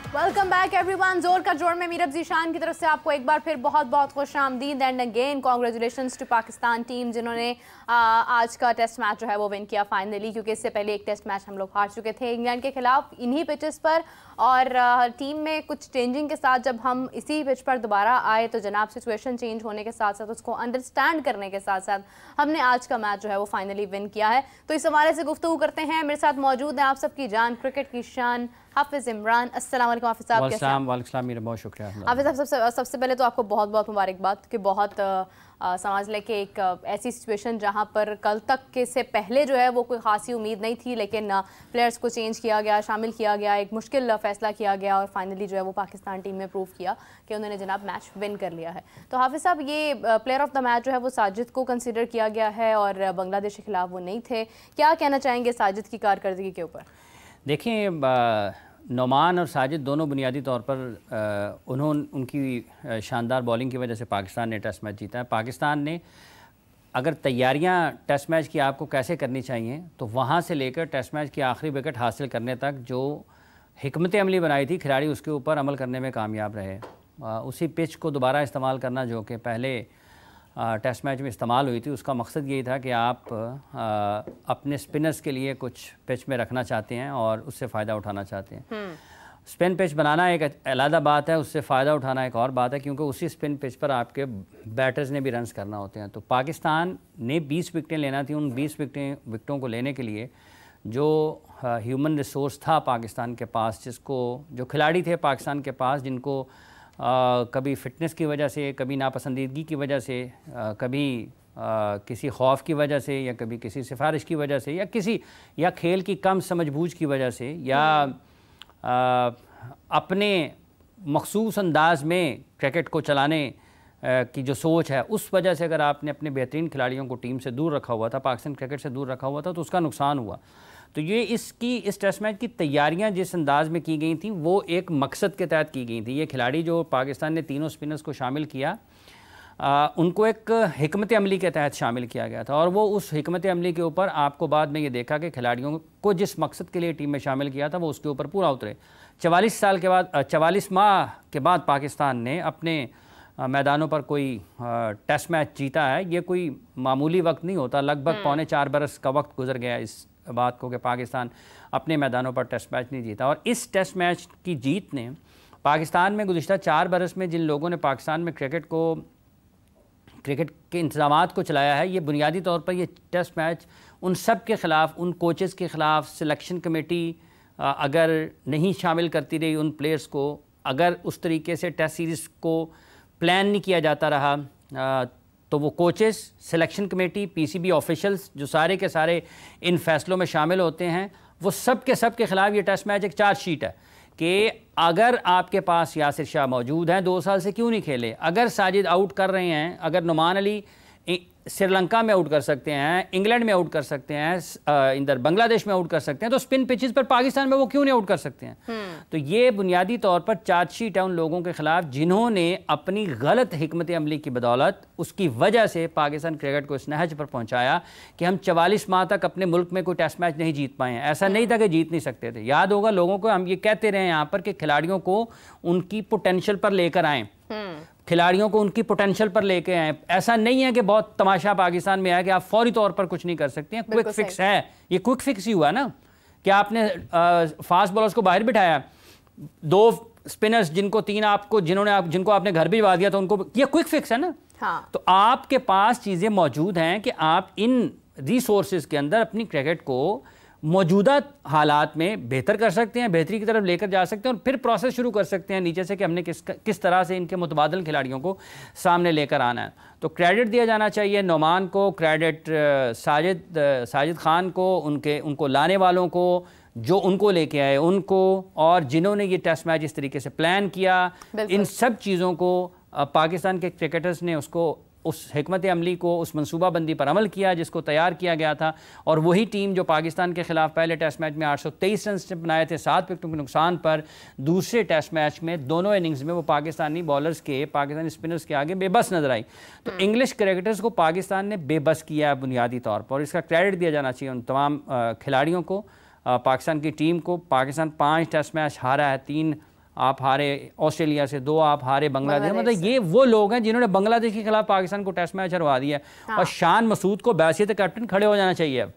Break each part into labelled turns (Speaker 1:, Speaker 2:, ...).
Speaker 1: Welcome back everyone. जोर का जोड़ में मीरब जीशान की तरफ से आपको एक बार फिर बहुत बहुत खुश आमदीद and again congratulations to Pakistan team, जिन्होंने आज का टेस्ट मैच जो है वो विन किया फाइनली, क्योंकि इससे पहले एक टेस्ट मैच हम लोग हार चुके थे इंग्लैंड के खिलाफ इन्हीं पिचेस पर। और टीम में कुछ चेंजिंग के साथ जब हम इसी पिच पर दोबारा आए तो जनाब सिचुएशन चेंज होने के साथ साथ उसको अंडरस्टैंड करने के साथ साथ हमने आज का मैच जो है वो फाइनली विन किया है। तो इस हवाले से गुफ्तगू करते हैं। मेरे साथ मौजूद हैं आप सबकी जान, क्रिकेट की शान, हाफिज इमरान। अस्सलाम वालेकुम हाफिज साहब, कैसे हैं?
Speaker 2: वालेकुम मेरा बहुत शुक्रिया
Speaker 1: हाफिज साहब, सबसे पहले तो आपको बहुत बहुत मुबारकबाद कि बहुत समझ लें कि एक ऐसी सिचुएशन जहां पर कल तक के से पहले जो है वो कोई खासी उम्मीद नहीं थी, लेकिन प्लेयर्स को चेंज किया गया, शामिल किया गया, एक मुश्किल फैसला किया गया और फाइनली जो है वो पाकिस्तान टीम ने प्रूव किया कि उन्होंने जनाब मैच विन कर लिया है। तो हाफिज साहब, ये प्लेयर ऑफ द मैच जो है वो साजिद को कंसिडर किया गया है और बांग्लादेश के खिलाफ वो नहीं थे। क्या कहना चाहेंगे साजिद की कारकर्दगी के ऊपर?
Speaker 2: देखिए, नोमान और साजिद दोनों बुनियादी तौर पर उनकी शानदार बॉलिंग की वजह से पाकिस्तान ने टेस्ट मैच जीता है। पाकिस्तान ने अगर तैयारियां टेस्ट मैच की आपको कैसे करनी चाहिए, तो वहां से लेकर टेस्ट मैच की आखिरी विकेट हासिल करने तक जो हिकमत अमली बनाई थी खिलाड़ी, उसके ऊपर अमल करने में कामयाब रहे। उसी पिच को दोबारा इस्तेमाल करना जो कि पहले टेस्ट मैच में इस्तेमाल हुई थी, उसका मकसद यही था कि आप अपने स्पिनर्स के लिए कुछ पिच में रखना चाहते हैं और उससे फ़ायदा उठाना चाहते हैं। स्पिन पिच बनाना एक अलग बात है, उससे फ़ायदा उठाना एक और बात है, क्योंकि उसी स्पिन पिच पर आपके बैटर्स ने भी रन्स करना होते हैं। तो पाकिस्तान ने 20 विकेटें लेना थी। उन 20 विकेटों को लेने के लिए जो ह्यूमन रिसोर्स था पाकिस्तान के पास, जो खिलाड़ी थे पाकिस्तान के पास, जिनको कभी फ़िटनेस की वजह से, कभी नापसंदीदगी की वजह से, कभी किसी खौफ की वजह से, या कभी किसी सिफारिश की वजह से, या खेल की कम समझबूझ की वजह से, या अपने मखसूस अंदाज में क्रिकेट को चलाने की जो सोच है, उस वजह से अगर आपने अपने बेहतरीन खिलाड़ियों को टीम से दूर रखा हुआ था, पाकिस्तान क्रिकेट से दूर रखा हुआ था, तो उसका नुकसान हुआ। तो ये इस टेस्ट मैच की तैयारियां जिस अंदाज में की गई थी वो एक मकसद के तहत की गई थी। ये खिलाड़ी जो पाकिस्तान ने तीनों स्पिनर्स को शामिल किया, उनको एक हिकमत अमली के तहत शामिल किया गया था, और वो उस हिकमत अमली के ऊपर आपको बाद में ये देखा कि खिलाड़ियों को जिस मकसद के लिए टीम में शामिल किया था वो उसके ऊपर पूरा उतरे। 44 माह के बाद पाकिस्तान ने अपने मैदानों पर कोई टेस्ट मैच जीता है। ये कोई मामूली वक्त नहीं होता। लगभग 3.25 बरस का वक्त गुजर गया इस बात को कि पाकिस्तान अपने मैदानों पर टेस्ट मैच नहीं जीता। और इस टेस्ट मैच की जीत ने पाकिस्तान में गुज़िश्ता 4 बरस में जिन लोगों ने पाकिस्तान में क्रिकेट के इंतज़ामात को चलाया है, ये बुनियादी तौर पर ये टेस्ट मैच उन सब के ख़िलाफ़, उन कोचेस के ख़िलाफ़, सिलेक्शन कमेटी अगर नहीं शामिल करती रही उन प्लेयर्स को, अगर उस तरीके से टेस्ट सीरीज़ को प्लान नहीं किया जाता रहा, तो वो coaches, selection committee, PCB officials जो सारे के सारे इन फैसलों में शामिल होते हैं, वो सब के ख़िलाफ़ ये टेस्ट मैच एक चार्जशीट है कि अगर आपके पास यासिर शाह मौजूद हैं, 2 साल से क्यों नहीं खेले? अगर साजिद आउट कर रहे हैं, अगर नुमान अली श्रीलंका में आउट कर सकते हैं, इंग्लैंड में आउट कर सकते हैं, इधर बांग्लादेश में आउट कर सकते हैं, तो स्पिन पिचेस पर पाकिस्तान में वो क्यों नहीं आउट कर सकते हैं? तो ये बुनियादी तौर पर चार्जशीट है उन लोगों के खिलाफ जिन्होंने अपनी गलत हिकमत अमली की बदौलत, उसकी वजह से पाकिस्तान क्रिकेट को इस नहज पर पहुंचाया कि हम 44 माह तक अपने मुल्क में कोई टेस्ट मैच नहीं जीत पाए हैं। ऐसा नहीं था कि जीत नहीं सकते थे। याद होगा लोगों को, हम ये कहते रहे यहाँ पर कि खिलाड़ियों को उनकी पोटेंशियल पर लेकर आएँ, खिलाड़ियों को उनकी पोटेंशियल पर लेके आए। ऐसा नहीं है कि बहुत तमाशा पाकिस्तान में है कि आप फौरी तौर पर कुछ नहीं कर सकते हैं। क्विक फिक्स है, ये क्विक फिक्स ही हुआ ना कि आपने फास्ट बॉलर्स को बाहर बिठाया, 2 स्पिनर्स जिनको आपने घर भिजवा दिया था उनको, ये क्विक फिक्स है ना। हाँ। तो आपके पास चीज़ें मौजूद हैं कि आप इन रिसोर्सेज के अंदर अपनी क्रिकेट को मौजूदा हालात में बेहतर कर सकते हैं, बेहतरी की तरफ लेकर जा सकते हैं, और फिर प्रोसेस शुरू कर सकते हैं नीचे से कि हमने किस तरह से इनके मुतबादिल खिलाड़ियों को सामने लेकर आना है। तो क्रेडिट दिया जाना चाहिए नोमान को, क्रेडिट साजिद खान को, उनको लाने वालों को, जो उनको लेके आए उनको, और जिन्होंने ये टेस्ट मैच इस तरीके से प्लान किया। इन सब चीज़ों को पाकिस्तान के क्रिकेटर्स ने उस हिकमत अमली को, उस मनसूबाबंदी पर अमल किया जिसको तैयार किया गया था। और वही टीम जो पाकिस्तान के खिलाफ पहले टेस्ट मैच में 823 रन बनाए थे 7 विकेटों के नुकसान पर, दूसरे टेस्ट मैच में दोनों इनिंग्स में वो पाकिस्तानी बॉलर्स के, पाकिस्तानी स्पिनर्स के आगे बेबस नजर आई। तो इंग्लिश क्रिकेटर्स को पाकिस्तान ने बेबस किया बुनियादी तौर पर, और इसका क्रेडिट दिया जाना चाहिए उन तमाम खिलाड़ियों को, पाकिस्तान की टीम को। पाकिस्तान 5 टेस्ट मैच हारा है, 3 आप हारे ऑस्ट्रेलिया से, 2 आप हारे बांग्लादेश। मतलब ये वो लोग हैं जिन्होंने बांग्लादेश के खिलाफ पाकिस्तान को टेस्ट मैच हरवा दिया। और शान मसूद को बैसियत कैप्टन खड़े हो जाना चाहिए। अब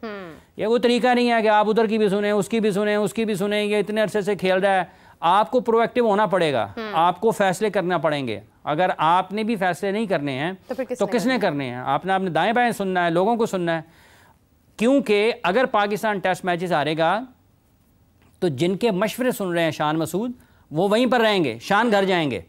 Speaker 2: ये कोई तरीका नहीं है कि आप उधर की भी सुने, उसकी भी सुने, उसकी भी सुने। ये इतने अरसे से खेल रहा है, आपको प्रोएक्टिव होना पड़ेगा, आपको फैसले करना पड़ेंगे। अगर आपने भी फैसले नहीं करने हैं तो किसने करने हैं? आपने अपने दाएं बाएं सुनना है, लोगों को सुनना है। क्योंकि अगर पाकिस्तान टेस्ट मैचेस हारेगा तो जिनके मशवरे सुन रहे हैं शान मसूद, वो वहीं पर रहेंगे, शान घर जाएंगे।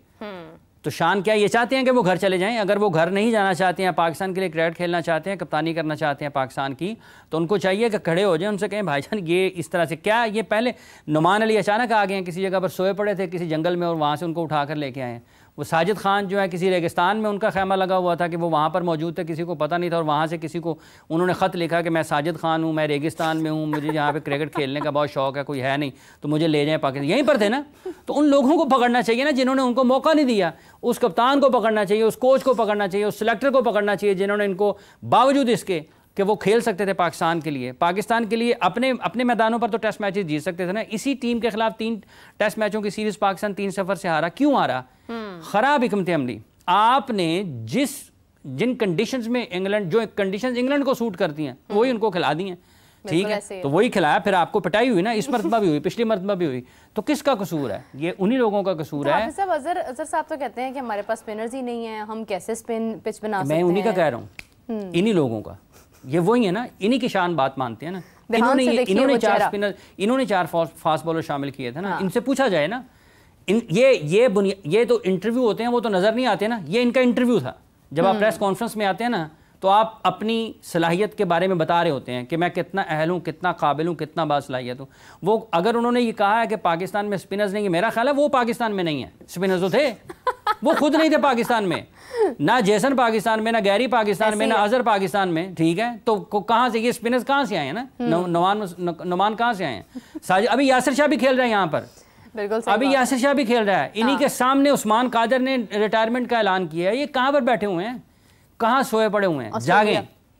Speaker 2: तो शान क्या ये चाहते हैं कि वो घर चले जाएं? अगर वो घर नहीं जाना चाहते हैं, पाकिस्तान के लिए क्रिकेट खेलना चाहते हैं, कप्तानी करना चाहते हैं पाकिस्तान की, तो उनको चाहिए कि खड़े हो जाएं, उनसे कहें भाईजान ये इस तरह से क्या। ये पहले नुमान अली अचानक आ गए हैं, किसी जगह पर सोए पड़े थे किसी जंगल में और वहाँ से उनको उठा कर लेके आए हैं। वो साजिद खान जो है किसी रेगिस्तान में उनका खैमा लगा हुआ था कि वो वहाँ पर मौजूद थे, किसी को पता नहीं था, और वहाँ से किसी को उन्होंने ख़त लिखा कि मैं साजिद खान हूँ, मैं रेगिस्तान में हूँ, मुझे यहाँ पे क्रिकेट खेलने का बहुत शौक है, कोई है नहीं तो मुझे ले जाएं पाकिस्तान। यहीं पर थे ना, तो उन लोगों को पकड़ना चाहिए ना जिन्होंने उनको मौका नहीं दिया। उस कप्तान को पकड़ना चाहिए, उस कोच को पकड़ना चाहिए, उस सिलेक्टर को पकड़ना चाहिए जिन्होंने इनको बावजूद इसके कि वो खेल सकते थे पाकिस्तान के लिए, अपने मैदानों पर तो टेस्ट मैचेस जीत सकते थे ना। इसी टीम के खिलाफ 3 टेस्ट मैचों की सीरीज पाकिस्तान 3-0 से हारा। क्यों हारा? खराब हिकमत अमली। आपने जिन कंडीशंस में इंग्लैंड, जो कंडीशंस इंग्लैंड को सूट करती हैं वही उनको खिला दी हैं, ठीक है, तो वही खिलाया, फिर आपको पिटाई हुई ना, इस मरतबा भी हुई, पिछली मरतबा भी हुई। तो किसका कसूर है? ये उन्हीं लोगों का कसूर है।
Speaker 1: अजहर साहब तो कहते हैं कि हमारे पास स्पिनर्स ही नहीं है, हम कैसे स्पिन पिच बना सकते हैं।
Speaker 2: मैं उन्हीं का कह रहा हूँ, इन्हीं लोगों का। ये वही है ना, इन्हीं की शान बात मानते हैं ना। इन्होंने 4 स्पिनर, इन्होंने 4 फास्ट बॉलर शामिल किए थे ना। इनसे पूछा जाए ना, ये तो इंटरव्यू होते हैं, वो तो नजर नहीं आते ना। ये इनका इंटरव्यू था। जब आप प्रेस कॉन्फ्रेंस में आते हैं ना, तो आप अपनी सलाहियत के बारे में बता रहे होते हैं कि मैं कितना अहल हूँ, कितना काबिल हूँ, कितना बासलाहियत हूँ। वो अगर उन्होंने ये कहा है कि पाकिस्तान में स्पिनर्स नहीं है, मेरा ख्याल है वो पाकिस्तान में नहीं है। स्पिनर्स तो थे, वो खुद नहीं थे पाकिस्तान में, ना जेसन पाकिस्तान में, ना गैरी पाकिस्तान में, ना अजहर पाकिस्तान में, ठीक है। तो कहाँ से ये स्पिनर्स कहाँ से आए हैं ना? नुमान कहाँ से आए हैं? अभी यासिर शाह भी खेल रहे हैं यहाँ पर,
Speaker 1: बिल्कुल
Speaker 2: अभी यासिर शाह भी खेल रहा है। इन्हीं के सामने उस्मान कादर ने रिटायरमेंट का ऐलान किया है। ये कहाँ पर बैठे हुए हैं, कहाँ सोए पड़े हुए हैं?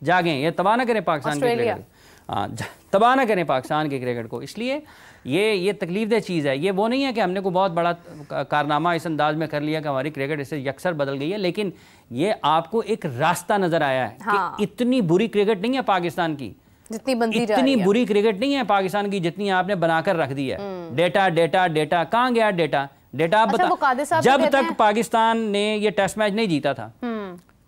Speaker 2: जागें। ये तबाह ना करें पाकिस्तान के क्रिकेट, हाँ तबाह ना करें पाकिस्तान के क्रिकेट को। इसलिए ये तकलीफदेह चीज़ है। ये वो नहीं है कि हमने कोई बहुत बड़ा कारनामा इस अंदाज में कर लिया कि हमारी क्रिकेट इससे यकसर बदल गई है, लेकिन ये आपको एक रास्ता नज़र आया है कि इतनी बुरी क्रिकेट नहीं है पाकिस्तान की, इतनी बुरी क्रिकेट नहीं है पाकिस्तान की जितनी आपने बनाकर रख दी है। डेटा डेटा डेटा, कहाँ गया डेटा? डेटा आप बता। जब तक पाकिस्तान ने ये टेस्ट मैच नहीं जीता था,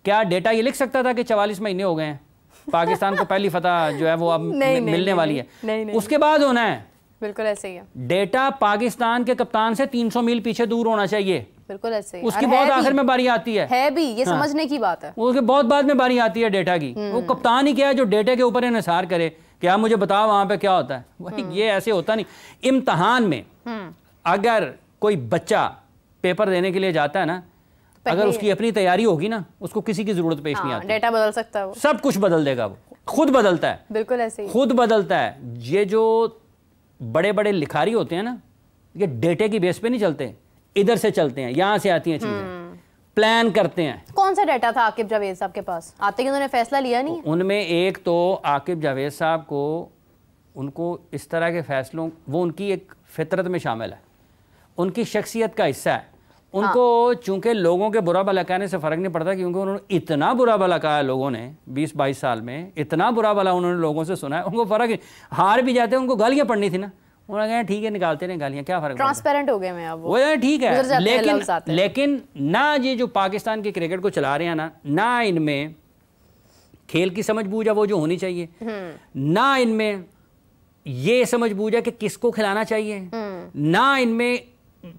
Speaker 2: क्या डेटा ये लिख सकता था कि 44 महीने हो गए हैं पाकिस्तान को पहली फतह जो है वो अब मिलने वाली है? उसके बाद होना है।
Speaker 1: बिल्कुल ऐसे ही है।
Speaker 2: डेटा पाकिस्तान के कप्तान से 300 मील पीछे दूर होना चाहिए।
Speaker 1: बिल्कुल ऐसे ही।
Speaker 2: उसकी बहुत आखिर में बारी आती है
Speaker 1: भी ये समझने की बात है।
Speaker 2: उसके बहुत बाद में बारी आती है डेटा की। वो कप्तान ही क्या है जो डेटा के ऊपर इन्हिसार करे कि आप मुझे बताओ वहां पे क्या होता है। वही ये ऐसे होता नहीं। इम्तिहान में अगर कोई बच्चा पेपर देने के लिए जाता है ना, अगर उसकी अपनी तैयारी होगी ना, उसको किसी की जरूरत पेश नहीं आती।
Speaker 1: डेटा बदल सकता है वो,
Speaker 2: सब कुछ बदल देगा, वो खुद बदलता है।
Speaker 1: बिल्कुल ऐसे ही
Speaker 2: खुद बदलता है। ये जो बड़े बड़े लिखारी होते हैं ना, ये डेटे की बेस पे नहीं चलते, इधर से चलते हैं, यहाँ से आती हैं चीजें, प्लान करते हैं।
Speaker 1: कौन सा डेटा था आकिब जावेद साहब के पास? आते कि उन्होंने फैसला लिया नहीं?
Speaker 2: उनमें एक तो आकिब जावेद साहब को, उनको इस तरह के फैसलों, वो उनकी एक फितरत में शामिल है, उनकी शख्सियत का हिस्सा है। उनको चूंकि लोगों के बुरा भला कहने से फ़र्क नहीं पड़ता, क्योंकि उन्होंने इतना बुरा भला कहा है लोगों ने 20-22 साल में, इतना बुरा भला उन्होंने लोगों से सुना है, उनको फ़र्क नहीं। हार भी जाते हैं, उनको गालियाँ पढ़नी थी ना, उन्होंने कहा ठीक है निकालते रहे गालियाँ, क्या फ़र्क,
Speaker 1: ट्रांसपेरेंट हो गए मैं अब,
Speaker 2: वो ठीक है। लेकिन ना ये जो पाकिस्तान की क्रिकेट को चला रहे हैं ना इनमें खेल की समझ बूझ है वो जो होनी चाहिए, ना इनमें ये समझ बूझ है कि किसको खिलाना चाहिए, ना इनमें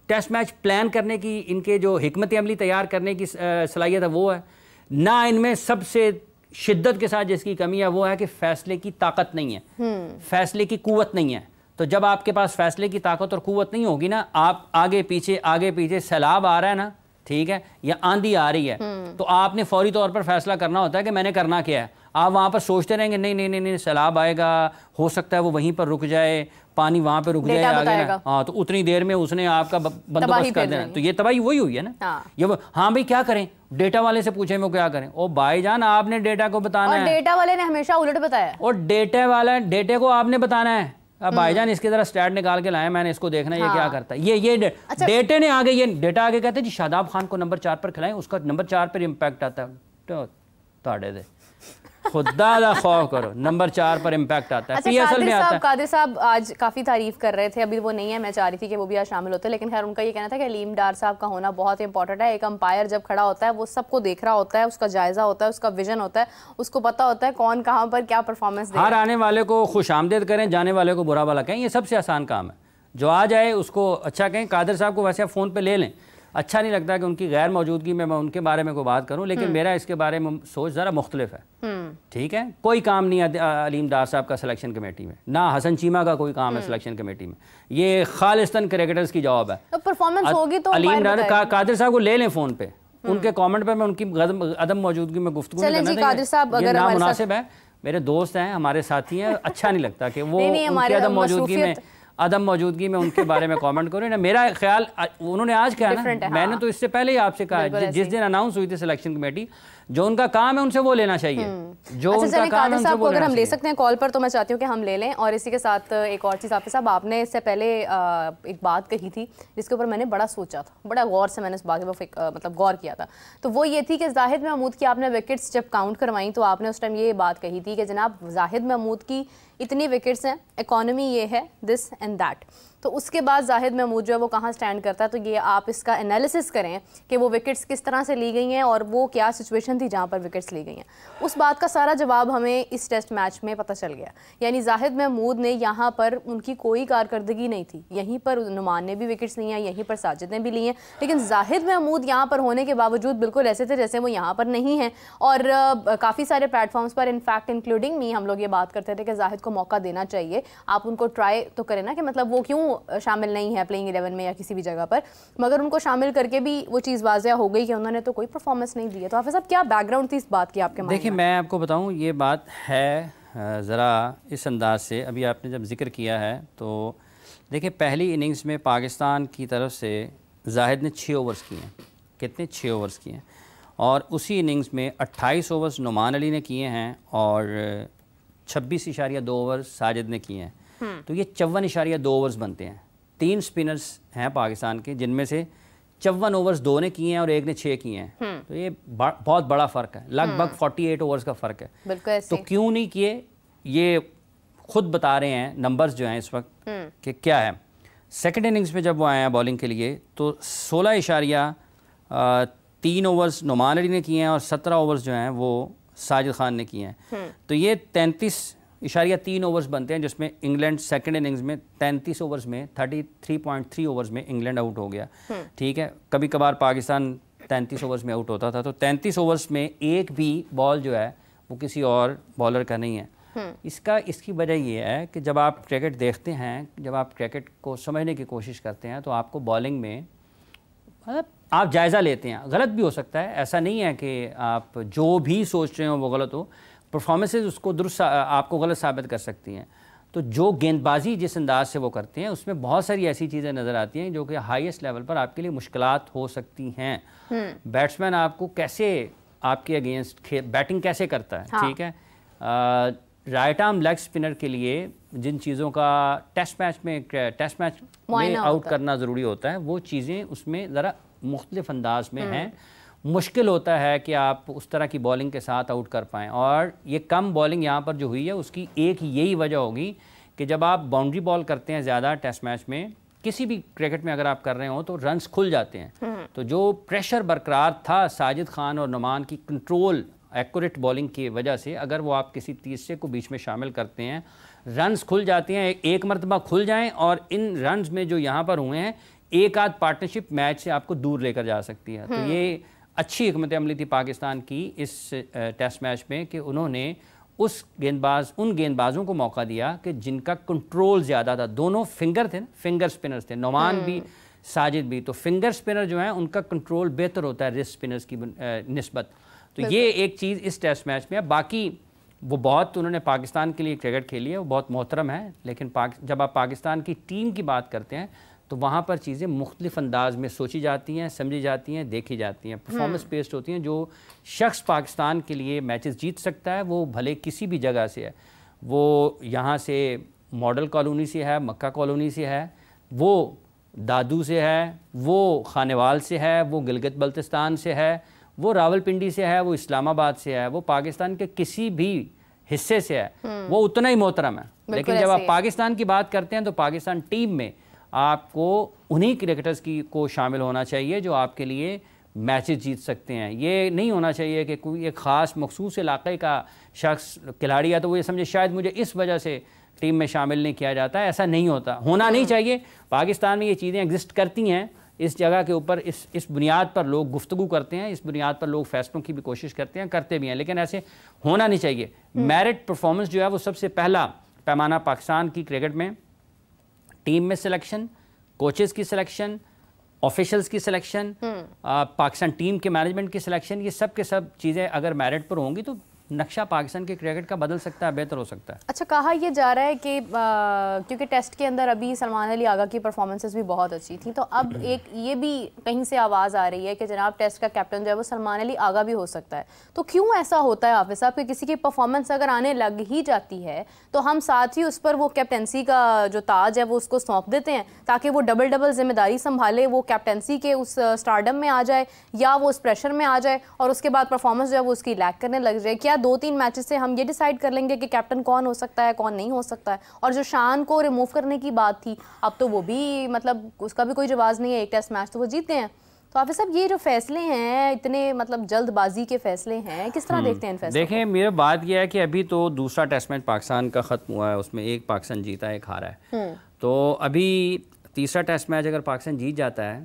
Speaker 2: टेस्ट मैच प्लान करने की, इनके जो हिकमत अमली तैयार करने की सलाहियत है वो है, ना इनमें सबसे शिद्दत के साथ जिसकी कमी है वो है कि फैसले की ताकत नहीं है, फैसले की कुव्वत नहीं है। तो जब आपके पास फैसले की ताकत और कुव्वत नहीं होगी ना, आप आगे पीछे सैलाब आ रहा है ना, ठीक है, या आंधी आ रही है, तो आपने फौरी तौर पर फैसला करना होता है कि मैंने करना क्या है। आप वहाँ पर सोचते रहेंगे नहीं नहीं नहीं नहीं सैलाब आएगा, हो सकता है वो वहीं पर रुक जाए, पानी वहाँ पे रुक जाए आगे ना, हाँ तो उतनी देर में उसने आपका बंदोबस्त कर देना। तो ये तबाही वही हुई है ना। ये हाँ भाई क्या करें, डेटा वाले से पूछे वो क्या करें, ओ भाईजान आपने डेटा को बताना है,
Speaker 1: डेटा वाले ने हमेशा उलट बताया,
Speaker 2: और डेटा को आपने बताना है अब भाईजान इसके जरा स्टैट निकाल के लाए, मैंने इसको देखना ये क्या करता है। ये डेटे ने आगे, ये डेटा आगे कहते हैं जी शादाब खान को नंबर 4 पर खिलाएं, उसका नंबर 4 पर इम्पैक्ट आता है। तो ताड़े दे खुदा दा खौफ करो, नंबर 4 पर इम्पैक्ट आता है। पीएसएल में आता है।
Speaker 1: कादिर साहब आज काफ़ी तारीफ कर रहे थे, अभी वो नहीं है, मैं चाह रही थी कि वो भी आज शामिल होते, लेकिन खैर उनका ये कहना था कि अलीम डार साहब का होना बहुत इंपॉर्टेंट है। एक अंपायर जब खड़ा होता है वो सबको देख रहा होता है, उसका जायजा होता है, उसका विजन होता है, उसको पता होता है कौन कहाँ पर क्या परफॉर्मेंस दे।
Speaker 2: हर आने वाले को खुश आमदेद करें, जाने वाले को बुरा भला कहें, ये सबसे आसान काम है। जो आ जाए उसको अच्छा कहें। कादिर साहब को वैसे आप फ़ोन पर ले लें, अच्छा नहीं लगता कि उनकी गैर मौजूदगी में मैं उनके बारे में कोई बात करूं, लेकिन मेरा इसके बारे में सोच ज़रा मुख्तलिफ है। ठीक है, कोई काम नहीं है अलीम डार साहब का सिलेक्शन कमेटी में, ना हसन चीमा का कोई काम है सिलेक्शन कमेटी में, ये खालिस्तान क्रिकेटर्स की जॉब है।
Speaker 1: तो परफॉर्मेंस होगी तो
Speaker 2: अलीम डार कादिर साहब को ले लें फ़ोन पे, उनके कमेंट पे मैं उनकी अदम मौजूदगी में गुफ्तगू मुनासिब है। मेरे दोस्त हैं, हमारे साथी हैं, अच्छा नहीं लगता कि वो उनकी अदम मौजूदगी में उनके बारे में कमेंट करो ना। मेरा ख्याल उन्होंने आज कहा ना, मैंने तो इससे पहले ही आपसे कहा, जिस दिन अनाउंस हुई थी सिलेक्शन कमेटी, जो उनका काम है उनसे वो लेना चाहिए। जो उनका काम है उनसे वो
Speaker 1: अगर हम ले सकते हैं कॉल पर तो मैं चाहती हूँ कि हम ले लें। और इसी के साथ एक और चीज़, हाफिज़ साहब आपने इससे पहले एक बात कही थी जिसके ऊपर मैंने बड़ा सोचा था, बड़ा गौर से मैंने इस बात पर मतलब गौर किया था। तो वो ये थी कि जाहिद महमूद की आपने विकेट्स जब काउंट करवाई तो आपने उस टाइम ये बात कही थी कि जनाब जाहिद महमूद की इतनी विकेट्स हैं, इकॉनमी ये है, दिस एंड दैट। तो उसके बाद जाहिद महमूद जो है वो कहाँ स्टैंड करता है, तो ये आप इसका एनालिसिस करें कि वो विकेट्स किस तरह से ली गई हैं और वो क्या सिचुएशन थी जहाँ पर विकेट्स ली गई हैं। उस बात का सारा जवाब हमें इस टेस्ट मैच में पता चल गया। यानी जाहिद महमूद ने यहाँ पर उनकी कोई कारकर्दगी नहीं थी, यहीं पर नुमान ने भी विकेट्स ली हैं, यहीं पर साजिद ने भी ली हैं, लेकिन जाहिद महमूद यहाँ पर होने के बावजूद बिल्कुल ऐसे थे जैसे वो यहाँ पर नहीं हैं। और काफ़ी सारे प्लेटफॉर्म्स पर, इनफैक्ट इंक्लूडिंग मी, हम लोग ये बात करते थे कि जाहिद को मौका देना चाहिए, आप उनको ट्राई तो करें ना, कि मतलब वो क्यों शामिल नहीं है प्लेइंग 11 में या किसी भी जगह पर, मगर उनको शामिल करके भी वो चीज़ वाज़िया हो गई कि उन्होंने तो कोई परफॉर्मेंस नहीं दी है। तो हाफिज़ साहब क्या बैकग्राउंड थी इस बात की आपके?
Speaker 2: देखिए मैं आपको बताऊं, ये बात है ज़रा इस अंदाज से, अभी आपने जब जिक्र किया है तो देखिए पहली इनिंग्स में पाकिस्तान की तरफ से जाहिद ने 6 ओवर्स किए हैं। कितने? 6 ओवर्स किए हैं। और उसी इनिंग्स में 28 ओवर्स नुमान अली ने किए हैं और 26.2 ओवर्स साजिद ने किए हैं। तो ये 54.2 ओवर्स बनते हैं। 3 स्पिनर्स हैं पाकिस्तान के, जिनमें से 54 ओवर्स 2 ने किए हैं और 1 ने 6 किए हैं। तो ये बहुत बड़ा फ़र्क है, लगभग 48 ओवर्स का फ़र्क है। तो क्यों नहीं किए, ये खुद बता रहे हैं नंबर्स जो हैं इस वक्त कि क्या है। सेकंड इनिंग्स में जब वो आए हैं बॉलिंग के लिए तो 16.3 ओवर्स नुमान अली ने किए हैं और 17 ओवर्स जो हैं वो साजिद खान ने किए हैं। तो ये 33.3 ओवर्स बनते हैं, जिसमें इंग्लैंड सेकंड इनिंग्स में 33 ओवर्स में 33.3 ओवर्स में इंग्लैंड आउट हो गया। ठीक है, कभी कभार पाकिस्तान 33 ओवर्स में आउट होता था। तो 33 ओवर्स में एक भी बॉल जो है वो किसी और बॉलर का नहीं है। इसकी वजह ये है कि जब आप क्रिकेट देखते हैं, जब आप क्रिकेट को समझने की कोशिश करते हैं तो आपको बॉलिंग में आप जायज़ा लेते हैं। गलत भी हो सकता है, ऐसा नहीं है कि आप जो भी सोच रहे हो वो गलत हो, परफॉर्मेंसेस उसको दुरुस्त आपको गलत साबित कर सकती हैं। तो जो गेंदबाजी जिस अंदाज से वो करते हैं उसमें बहुत सारी ऐसी चीज़ें नज़र आती हैं जो कि हाईएस्ट लेवल पर आपके लिए मुश्किलात हो सकती हैं। बैट्समैन आपको कैसे, आपके अगेंस्ट बैटिंग कैसे करता है। हाँ। ठीक है, राइट आर्म लेग स्पिनर के लिए जिन चीज़ों का टेस्ट मैच में आउट करना ज़रूरी होता है, वो चीज़ें उसमें ज़रा मुख्तलिफ अंदाज में हैं। मुश्किल होता है कि आप उस तरह की बॉलिंग के साथ आउट कर पाएँ। और ये कम बॉलिंग यहाँ पर जो हुई है उसकी एक यही वजह होगी कि जब आप बाउंड्री बॉल करते हैं ज़्यादा टेस्ट मैच में, किसी भी क्रिकेट में अगर आप कर रहे हो तो रन्स खुल जाते हैं। तो जो प्रेशर बरकरार था साजिद खान और नुमान की कंट्रोल एक्यूरेट बॉलिंग की वजह से, अगर वो आप किसी तीसरे को बीच में शामिल करते हैं, रन्स खुल जाते हैं। एक मरतबा खुल जाएं और इन रन्स में जो यहाँ पर हुए हैं, एक आध पार्टनरशिप मैच से आपको दूर लेकर जा सकती है। तो ये अच्छी हिकमत अमली थी पाकिस्तान की इस टेस्ट मैच में कि उन्होंने उन गेंदबाजों को मौका दिया कि जिनका कंट्रोल ज़्यादा था। दोनों फिंगर थे, फिंगर स्पिनर्स थे, नुमान भी साजिद भी। तो फिंगर स्पिनर जो हैं उनका कंट्रोल बेहतर होता है रिस्ट स्पिनर्स की निस्बत। तो ये एक चीज़ इस टेस्ट मैच में है। बाकी वो बहुत उन्होंने पाकिस्तान के लिए क्रिकेट खेली है, वो बहुत मोहतरम है, लेकिन जब आप पाकिस्तान की टीम की बात करते हैं तो वहाँ पर चीज़ें मुख्तलिफ अंदाज में सोची जाती हैं, समझी जाती हैं, देखी जाती हैं, परफॉर्मेंस बेस्ड होती हैं। जो शख्स पाकिस्तान के लिए मैचेस जीत सकता है वो भले किसी भी जगह से है, वो यहाँ से मॉडल कॉलोनी से है, मक्का कॉलोनी से है, वो दादू से है, वो खानेवाल से है, वो गिलगित बल्तिस्तान से है, वो रावलपिंडी से है, वो इस्लामाबाद से है, वो पाकिस्तान के किसी भी हिस्से से है, वो उतना ही मोहतरम है। लेकिन जब आप पाकिस्तान की बात करते हैं तो पाकिस्तान टीम में आपको उन्हीं क्रिकेटर्स को शामिल होना चाहिए जो आपके लिए मैचेस जीत सकते हैं। ये नहीं होना चाहिए कि कोई एक ख़ास मखसूस इलाके का शख्स खिलाड़ी है तो वो ये समझे शायद मुझे इस वजह से टीम में शामिल नहीं किया जाता है। ऐसा नहीं होता, होना नहीं चाहिए। पाकिस्तान में ये चीज़ें एग्जिस्ट करती हैं, इस जगह के ऊपर इस बुनियाद पर लोग गुफ्तगू करते हैं, इस बुनियाद पर लोग फैसलों की भी कोशिश करते हैं, करते भी हैं, लेकिन ऐसे होना नहीं चाहिए। मेरिट परफॉर्मेंस जो है वो सबसे पहला पैमाना पाकिस्तान की क्रिकेट में टीम में सिलेक्शन, कोचेज़ की सिलेक्शन, ऑफिशियल्स की सिलेक्शन, पाकिस्तान टीम के मैनेजमेंट की सिलेक्शन, ये सब के सब चीज़ें अगर मेरिट पर होंगी तो नक्शा पाकिस्तान के क्रिकेट का बदल सकता है, बेहतर हो सकता है।
Speaker 1: अच्छा, कहा यह जा रहा है कि क्योंकि टेस्ट के अंदर अभी सलमान अली आगा की परफॉर्मेंसेस भी बहुत अच्छी थी, तो अब एक ये भी कहीं से आवाज़ आ रही है कि जनाब टेस्ट का कैप्टन जो है वो सलमान अली आगा भी हो सकता है। तो क्यों ऐसा होता है हाफिज़ साहब कि किसी की परफॉर्मेंस अगर आने लग ही जाती है तो हम साथ ही उस पर वो कैप्टनसी का जो ताज है वो उसको सौंप देते हैं ताकि वो डबल डबल जिम्मेदारी संभाले, वो कैप्टनसी के उस स्टारडम में आ जाए या वो उस प्रेशर में आ जाए और उसके बाद परफॉर्मेंस जो है वो उसकी लैक करने लग जाए? क्या 2-3 मैचेस से हम ये डिसाइड कर लेंगे कि कैप्टन कौन हो सकता है, कौन नहीं हो सकता है? और जो शान को रिमूव करने की बात थी, अब तो वो भी मतलब उसका भी कोई जवाब नहीं है, एक टेस्ट मैच तो वो जीत गए हैं। तो हाफिज़ साहब ये जो फैसले हैं इतने मतलब जल्दबाजी के फैसले हैं, किस तरह देखते हैं इन फैसलों?
Speaker 2: देखें, मेरा बात यह है कि अभी तो दूसरा टेस्ट मैच पाकिस्तान का ख़त्म हुआ है, उसमें एक पाकिस्तान जीता है, एक हारा है। तो अभी तीसरा टेस्ट मैच अगर पाकिस्तान जीत जाता है,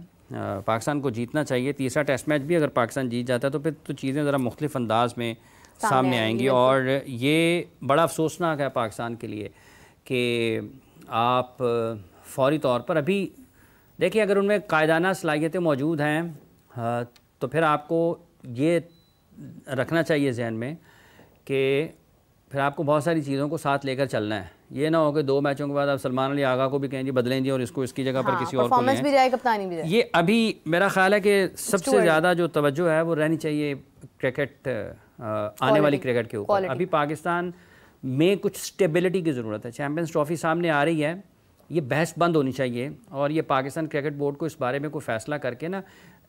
Speaker 2: पाकिस्तान को जीतना चाहिए, तीसरा टेस्ट मैच भी अगर पाकिस्तान जीत जाता है तो फिर तो चीज़ें ज़रा मुख्तलिफ अंदाज में सामने आएंगी। और ये बड़ा अफसोसनाक है पाकिस्तान के लिए कि आप फौरी तौर पर अभी देखिए अगर उनमें कायदाना सलाहियतें मौजूद हैं तो फिर आपको ये रखना चाहिए जहन में कि फिर आपको बहुत सारी चीज़ों को साथ लेकर चलना है। ये ना हो कि 2 मैचों के बाद आप सलमान अली आगा को भी कहें जी बदलें जी और इसको इसकी जगह पर किसी और को लें,
Speaker 1: भी जाए, कप्तानी भी जाए।
Speaker 2: ये अभी मेरा ख्याल है कि सबसे ज़्यादा जो तवज्जो है वो रहनी चाहिए क्रिकेट आने वाली क्रिकेट के ऊपर। अभी पाकिस्तान में कुछ स्टेबिलिटी की ज़रूरत है। चैम्पियंस ट्रॉफी सामने आ रही है, ये बहस बंद होनी चाहिए और ये पाकिस्तान क्रिकेट बोर्ड को इस बारे में कोई फ़ैसला करके ना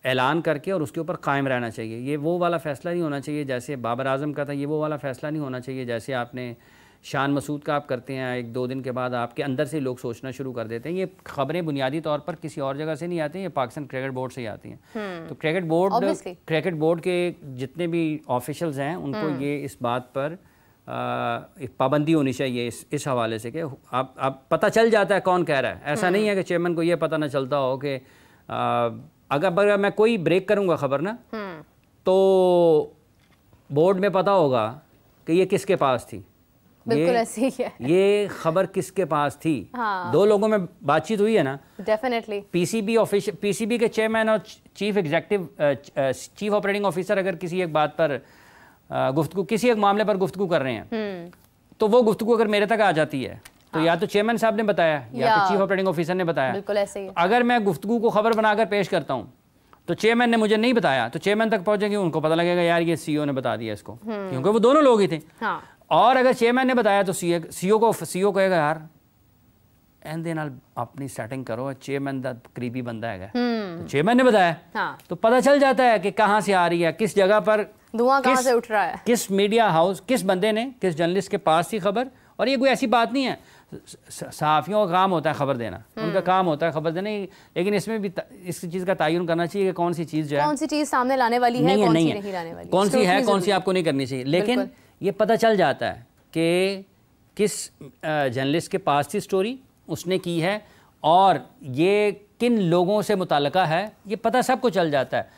Speaker 2: ऐलान करके और उसके ऊपर कायम रहना चाहिए। ये वो वाला फ़ैसला नहीं होना चाहिए जैसे बाबर आजम का था, ये वो वाला फ़ैसला नहीं होना चाहिए जैसे आपने शान मसूद का आप करते हैं, 1-2 दिन के बाद आपके अंदर से लोग सोचना शुरू कर देते हैं। ये खबरें बुनियादी तौर पर किसी और जगह से नहीं आती हैं, ये पाकिस्तान क्रिकेट बोर्ड से ही आती हैं। तो क्रिकेट बोर्ड के जितने भी ऑफिशियल्स हैं उनको ये इस बात पर एक पाबंदी होनी चाहिए इस हवाले से कि आप पता चल जाता है कौन कह रहा है। ऐसा नहीं है कि चेयरमैन को ये पता ना चलता हो कि अगर मैं कोई ब्रेक करूँगा खबर ना तो बोर्ड में पता होगा कि ये किसके पास थी,
Speaker 1: बिल्कुल ऐसे ही है।
Speaker 2: ये खबर किसके पास थी। हाँ। 2 लोगों में बातचीत हुई है ना,
Speaker 1: डेफिनेटली।
Speaker 2: पीसीबी के चेयरमैन और चीफ ऑपरेटिंग ऑफिसर अगर किसी एक बात पर किसी एक मामले पर गुफ्तगू कर रहे हैं तो वो गुफ्तगू अगर मेरे तक आ जाती है तो या तो चेयरमैन साहब ने बताया या तो चीफ ऑपरेटिंग ऑफिसर ने बताया।
Speaker 1: बिल्कुल ऐसे ही।
Speaker 2: अगर मैं गुफ्तगू को खबर बनाकर पेश करता हूँ तो चेयरमैन ने मुझे नहीं बताया तो चेयरमैन तक पहुंचेंगे, उनको पता लगेगा यार ये सीईओ ने बता दिया इसको, क्योंकि वो दोनों लोग ही थे। हाँ। और अगर चेयरमैन ने बताया तो सीईओ को कहेगा यार एंड देन अपनी सेटिंग करो, चेयरमैन दा करीबी बंदा है, तो चेयरमैन ने बताया। हाँ। तो पता चल जाता है कि कहाँ से आ रही है, किस जगह पर
Speaker 1: धुआं कहाँ से उठ रहा है, किस
Speaker 2: मीडिया हाउस, किस बंदे ने, किस जर्नलिस्ट के पास थी खबर। और ये कोई ऐसी बात नहीं है, सहाफ़ियों का काम होता है खबर देना, उनका काम होता है खबर देना, लेकिन इसमें भी इस चीज़ का तयन करना चाहिए कि कौन सी चीज़ जो है,
Speaker 1: कौन सी चीज़ सामने लाने वाली है, कौन सी नहीं लाने वाली,
Speaker 2: कौन सी है, कौन सी आपको नहीं करनी चाहिए। लेकिन ये पता चल जाता है कि किस जर्नलिस्ट के पास थी स्टोरी, उसने की है और ये किन लोगों से मुताल्लिका है, ये पता सबको चल जाता है।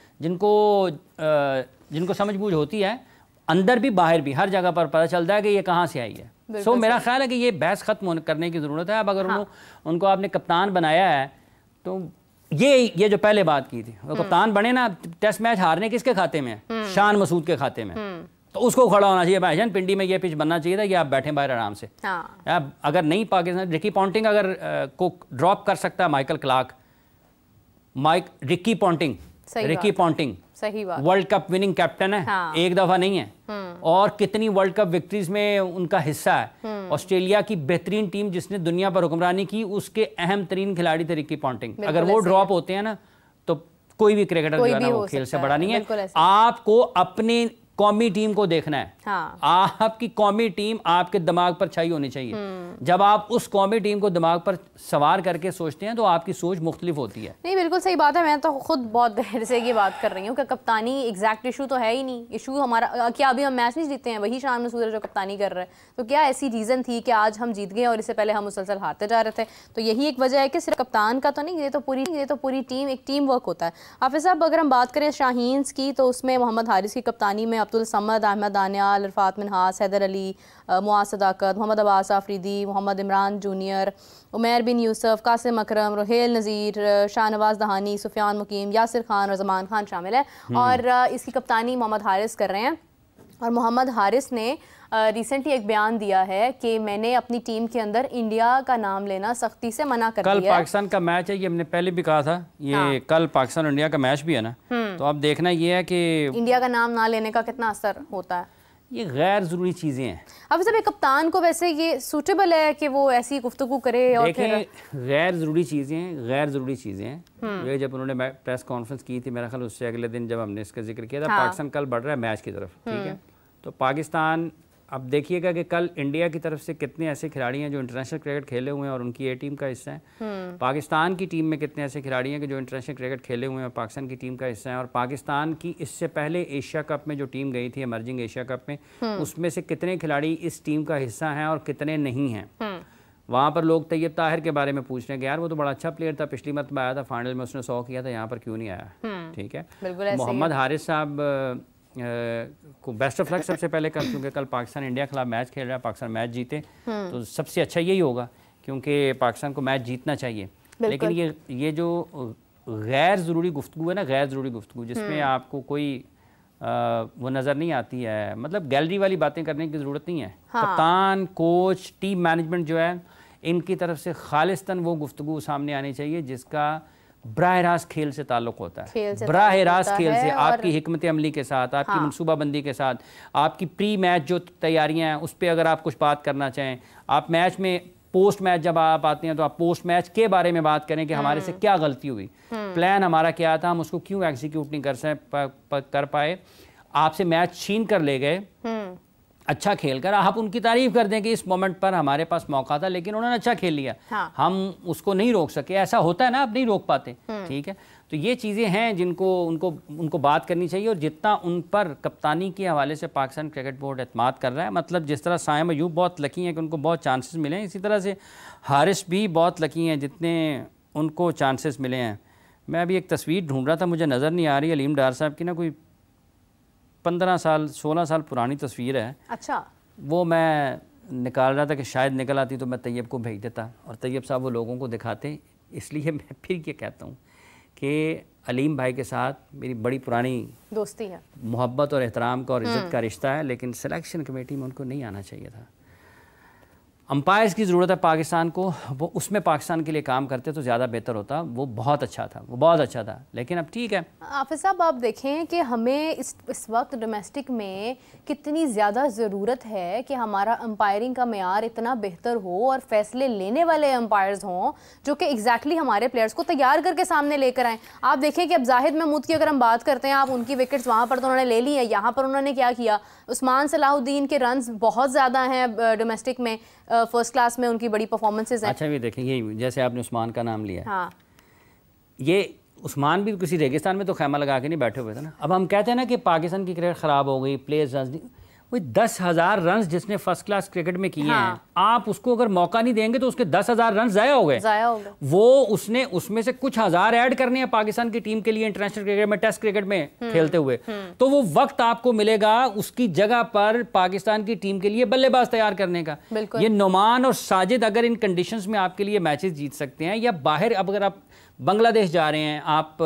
Speaker 2: जिनको समझ बूझ होती है अंदर भी बाहर भी हर जगह पर पता चलता है कि ये कहाँ से आई है। सो मेरा ख्याल है कि ये बहस ख़त्म करने की ज़रूरत है। अब अगर उनको आपने कप्तान बनाया है तो ये जो पहले बात की थी, वो कप्तान बने ना, टेस्ट मैच हारने किसके खाते में है? शान मसूद के खाते में। तो उसको खड़ा होना चाहिए भाईजान, पिंडी में ये पिच बनना चाहिए था कि आप बैठे बाहर आराम से। हाँ। अगर नहीं पाकिस्तान रिकी पॉन्टिंग अगर को ड्रॉप कर सकता है माइकल क्लार्क, रिकी पॉन्टिंग सही बात। वर्ल्ड कप विनिंग कैप्टन है। हाँ। एक दफ़ा नहीं है, और कितनी वर्ल्ड कप विक्ट्रीज में उनका हिस्सा है। ऑस्ट्रेलिया की बेहतरीन टीम जिसने दुनिया पर हुक्मरानी की, उसके अहम तरीन खिलाड़ी थे रिकी पॉन्टिंग। अगर वो ड्रॉप होते हैं ना तो कोई भी क्रिकेटर जो है ना वो खेल से बड़ा नहीं है। आपको अपने कौमी टीम को देखना है। हाँ। आपकी कौमी टीम आपके दिमाग पर छाई होनी चाहिए। जब आप उस कौमी टीम को दिमाग पर सवार करके सोचते हैं तो आपकी सोच मुख्तलिफ होती है।
Speaker 1: नहीं, बिल्कुल सही बात है। मैं तो खुद बहुत देर से ये बात कर रही हूँ कि कप्तानी एग्जैक्ट इशू तो है ही नहीं। इशू हमारा क्या अभी हम मैच नहीं जीते हैं, वही शाम सूरज जो कप्तानी कर रहे हैं, तो क्या ऐसी रीज़न थी कि आज हम जीत गए और इससे पहले हम मुसलसल हारते जा रहे थे? तो यही एक वजह है कि सिर्फ कप्तान का तो नहीं, ये तो पूरी टीम, एक टीम वर्क होता है। हाफिज़ साहब, अगर हम बात करें शाहीन्स की तो उसमें मोहम्मद हारिस की कप्तानी में अब्दुल समद, अहमद दानियाल, इरफात मिनहास, हैदर अली, मुआज़ सदाकत, मोहम्मद अब्बास आफरीदी, मोहम्मद इमरान जूनियर, उमैर बिन यूसुफ, कासिम अकरम, रोहेल नज़ीर, शाहनवाज दहानी, सुफियान मुकीम, यासिर खान और जमान खान शामिल है। और इसकी कप्तानी मोहम्मद हारिस कर रहे हैं। और मोहम्मद हारिस ने रिसेंटली एक बयान दिया है कि मैंने अपनी टीम के अंदर इंडिया का नाम लेना सख्ती से मना कर दिया।
Speaker 2: कल पाकिस्तान का मैच है, ये हमने पहले भी कहा था, ये हाँ। कल पाकिस्तान इंडिया का मैच भी है ना, तो अब देखना ये है कि
Speaker 1: इंडिया का नाम ना लेने का कितना असर होता है।
Speaker 2: ये गैर ज़रूरी चीज़ें हैं।
Speaker 1: अब सब कप्तान को वैसे ये सूटेबल है कि वो ऐसी गुफ्तगू करे? और
Speaker 2: गैर ज़रूरी चीज़ें हैं। ये जब उन्होंने प्रेस कॉन्फ्रेंस की थी, मेरा ख्याल उससे अगले दिन जब हमने इसका जिक्र किया था, हाँ। पाकिस्तान कल बढ़ रहा है मैच की तरफ, ठीक है। तो पाकिस्तान अब देखिएगा कि कल इंडिया की तरफ से कितने ऐसे खिलाड़ी हैं जो इंटरनेशनल क्रिकेट खेले हुए हैं और उनकी ए टीम का हिस्सा है। पाकिस्तान की टीम में कितने ऐसे खिलाड़ी हैं कि जो इंटरनेशनल क्रिकेट खेले हुए हैं और पाकिस्तान की टीम का हिस्सा है। और पाकिस्तान की इससे पहले एशिया कप में जो टीम गई थी, इमर्जिंग एशिया कप में, उसमें से कितने खिलाड़ी इस टीम का हिस्सा हैं और कितने नहीं हैं। वहाँ पर लोग तैयब ताहिर के बारे में पूछ रहे हैं कि यार वो तो बड़ा अच्छा प्लेयर था, पिछली मरतबा आया था फाइनल में, उसने 100 किया था, यहाँ पर क्यों नहीं आया? ठीक है। मोहम्मद हारिस साहब को बेस्ट ऑफ लक सबसे पहले कर, क्योंकि कल पाकिस्तान इंडिया के खिलाफ मैच खेल रहा है, पाकिस्तान मैच जीते तो सबसे अच्छा यही होगा, क्योंकि पाकिस्तान को मैच जीतना चाहिए। लेकिन ये जो गैर ज़रूरी गुफ्तगू है ना, गैर ज़रूरी गुफ्तगू जिसमें आपको कोई वो नज़र नहीं आती है, मतलब गैलरी वाली बातें करने की ज़रूरत नहीं है। हाँ। कप्तान, कोच, टीम मैनेजमेंट जो है, इनकी तरफ से खालिस्तन वो गुफ्तगू सामने आनी चाहिए जिसका बराह रास्त खेल से ताल्लुक़ होता है। बराह रास्त खेल से, आपकी हिकमत अमली के साथ, आपकी हाँ। मनसूबाबंदी के साथ, आपकी प्री मैच जो तैयारियां हैं उस पर अगर आप कुछ बात करना चाहें, आप मैच में पोस्ट मैच जब आप आते हैं तो आप पोस्ट मैच के बारे में बात करें कि हमारे से क्या गलती हुई, प्लान हमारा क्या था, हम उसको क्यों एग्जीक्यूट नहीं कर पाए, आपसे मैच छीन कर ले गए, अच्छा खेल कर आप उनकी तारीफ कर दें कि इस मोमेंट पर हमारे पास मौका था लेकिन उन्होंने अच्छा खेल लिया। हाँ। हम उसको नहीं रोक सके, ऐसा होता है ना, आप नहीं रोक पाते। ठीक है, तो ये चीज़ें हैं जिनको उनको बात करनी चाहिए। और जितना उन पर कप्तानी के हवाले से पाकिस्तान क्रिकेट बोर्ड एतमाद कर रहा है, मतलब जिस तरह सायम अयूब बहुत लकी हैं कि उनको बहुत चांसेस मिले हैं, इसी तरह से हारिस भी बहुत लकी हैं जितने उनको चांसेस मिले हैं। मैं अभी एक तस्वीर ढूंढ रहा था, मुझे नज़र नहीं आ रही, अलीम डार साहब की ना कोई 15 साल 16 साल पुरानी तस्वीर है। अच्छा। वो मैं निकाल रहा था कि शायद निकल आती तो मैं तैयब को भेज देता और तैयब साहब वो लोगों को दिखाते। इसलिए मैं फिर ये कहता हूँ कि अलीम भाई के साथ मेरी बड़ी पुरानी दोस्ती है, मोहब्बत और एहतराम का और इज़्ज़त का रिश्ता है, लेकिन सिलेक्शन कमेटी में उनको नहीं आना चाहिए था। अंपायर्स की ज़रूरत है पाकिस्तान को, वो उसमें पाकिस्तान के लिए काम करते तो ज़्यादा बेहतर होता। वो बहुत अच्छा था, वो बहुत अच्छा था, लेकिन अब ठीक है। हाफिज़ साहब, आप देखें कि हमें इस वक्त डोमेस्टिक में कितनी ज़्यादा ज़रूरत है कि हमारा अंपायरिंग का मेयार इतना बेहतर हो और फैसले लेने वाले अंपायर्स हों जो कि एग्जैक्टली हमारे प्लेयर्स को तैयार करके सामने लेकर आएँ। आप देखें कि अब जाहिद महमूद की अगर हम बात करते हैं, आप उनकी विकेट्स वहाँ पर तो उन्होंने ले ली है, यहाँ पर उन्होंने क्या किया, उस्मान सलाहुद्दीन के रन्स बहुत ज़्यादा हैं डोमेस्टिक में, फर्स्ट क्लास में उनकी बड़ी परफॉर्मेंसेस हैं। अच्छा, ये देखें, ये जैसे आपने उस्मान का नाम लिया, हाँ, ये उस्मान भी किसी रेगिस्तान में तो खैमा लगा के नहीं बैठे हुए थे ना। अब हम कहते हैं ना कि पाकिस्तान की क्रिकेट ख़राब हो गई, प्लेयर्स वही 10,000 रन जिसने फर्स्ट क्लास क्रिकेट में किए हैं, आप उसको अगर मौका नहीं देंगे तो उसके 10,000 रन ज़ाया हो गए। वो उसने उसमें से कुछ हज़ार ऐड करने हैं पाकिस्तान की टीम के लिए इंटरनेशनल क्रिकेट में, टेस्ट क्रिकेट में खेलते हुए, तो वो वक्त आपको मिलेगा उसकी जगह पर पाकिस्तान की टीम के लिए बल्लेबाज तैयार करने का। ये नुमान और साजिद अगर इन कंडीशंस में आपके लिए मैचेस जीत सकते हैं, या बाहर अब अगर आप बांग्लादेश जा रहे हैं, आप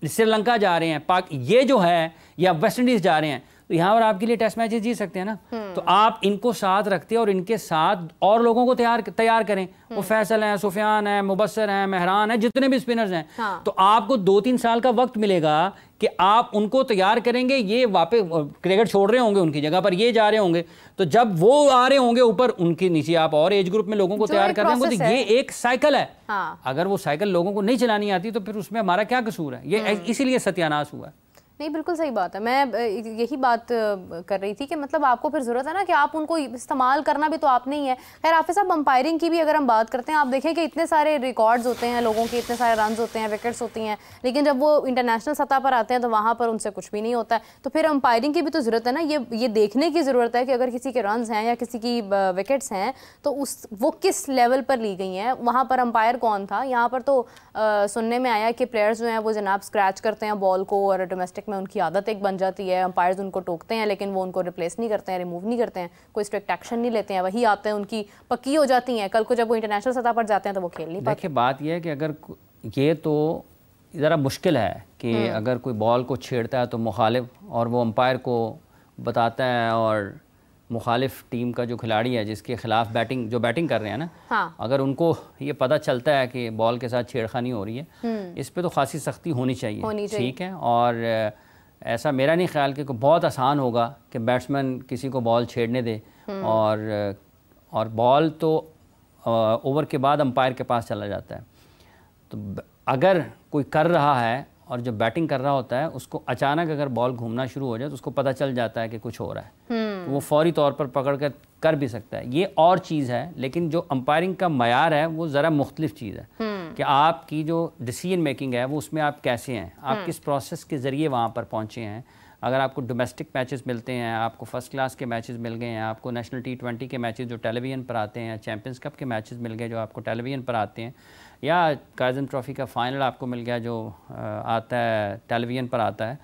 Speaker 2: श्रीलंका जा रहे हैं, ये जो है, या वेस्ट इंडीज जा रहे हैं, तो यहाँ पर आपके लिए टेस्ट मैचेस जीत सकते हैं ना। तो आप इनको साथ रखते हैं और इनके साथ और लोगों को तैयार करें। वो फैसल हैं, सुफियान हैं, मुबस्सर हैं, मेहरान हैं, जितने भी स्पिनर्स हैं, तो आपको 2-3 साल का वक्त मिलेगा कि आप उनको तैयार करेंगे, ये वापस क्रिकेट छोड़ रहे होंगे, उनकी जगह पर ये जा रहे होंगे, तो जब वो आ रहे होंगे ऊपर, उनके नीचे आप और एज ग्रुप में लोगों को तैयार कर रहे होंगे। तो ये एक साइकिल है।
Speaker 1: हाँ।
Speaker 2: अगर वो साइकिल लोगों को नहीं चलानी आती तो फिर उसमें हमारा क्या कसूर है? ये इसीलिए सत्यानाश हुआ है।
Speaker 1: नहीं, बिल्कुल सही बात है। मैं यही बात कर रही थी कि मतलब आपको फिर ज़रूरत है ना कि आप उनको इस्तेमाल करना भी तो आपने ही है। खैर हाफिज़ साहब, अंपायरिंग की भी अगर हम बात करते हैं, आप देखें कि इतने सारे रिकॉर्ड्स होते हैं लोगों के, इतने सारे रन्स होते हैं, विकेट्स होती हैं, लेकिन जब वो इंटरनेशनल सतह पर आते हैं तो वहाँ पर उनसे कुछ भी नहीं होता है। तो फिर अंपायरिंग की भी तो ज़रूरत है ना, ये देखने की ज़रूरत है कि अगर किसी के रन्स हैं या किसी की विकेट्स हैं तो वो किस लेवल पर ली गई हैं, वहाँ पर अंपायर कौन था। यहाँ पर तो सुनने में आया कि प्लेयर्स जो हैं वो जनाब स्क्रैच करते हैं बॉल को, और डोमेस्टिक में उनकी आदत एक बन जाती है, अंपायर्स उनको टोकते हैं लेकिन वो उनको रिप्लेस नहीं करते हैं, रिमूव नहीं करते हैं, कोई स्ट्रिक्ट एक्शन नहीं लेते हैं, वही आते हैं, उनकी पक्की हो जाती हैं, कल को जब वो इंटरनेशनल सतह पर जाते हैं तो वो खेल नहीं पाते।
Speaker 2: देखिए बात यह है कि अगर ये तो ज़रा मुश्किल है कि अगर कोई बॉल को छेड़ता है तो मुखालिफ, और वो अंपायर को बताता है, और मुखालिफ टीम का जो खिलाड़ी है जिसके खिलाफ जो बैटिंग कर रहे हैं ना,
Speaker 1: हाँ।
Speaker 2: अगर उनको ये पता चलता है कि बॉल के साथ छेड़खानी हो रही है, इस पे तो खासी सख्ती होनी चाहिए। ठीक है। और ऐसा मेरा नहीं ख्याल कि बहुत आसान होगा कि बैट्समैन किसी को बॉल छेड़ने दे, और बॉल तो ओवर के बाद अंपायर के पास चला जाता है। तो अगर कोई कर रहा है और जो बैटिंग कर रहा होता है उसको अचानक अगर बॉल घूमना शुरू हो जाए तो उसको पता चल जाता है कि कुछ हो रहा है, तो वो फौरी तौर पर पकड़ कर भी सकता है। ये और चीज़ है, लेकिन जो अंपायरिंग का मयार है वो ज़रा मुख्तलिफ चीज़ है कि आपकी जो डिसीजन मेकिंग है वो उसमें आप कैसे हैं, आप किस प्रोसेस के ज़रिए वहाँ पर पहुँचे हैं। अगर आपको डोमेस्टिक मैचेस मिलते हैं, आपको फ़र्स्ट क्लास के मैचेस मिल गए हैं, आपको नेशनल T20 के मैचेस जो टेलीविज़न पर आते हैं, चैम्पियंस कप के मैचेस मिल गए जो आपको टेलीविज़न पर आते हैं, या काज़म ट्रॉफ़ी का फ़ाइनल आपको मिल गया जो आता है टेलीविज़न पर आता है,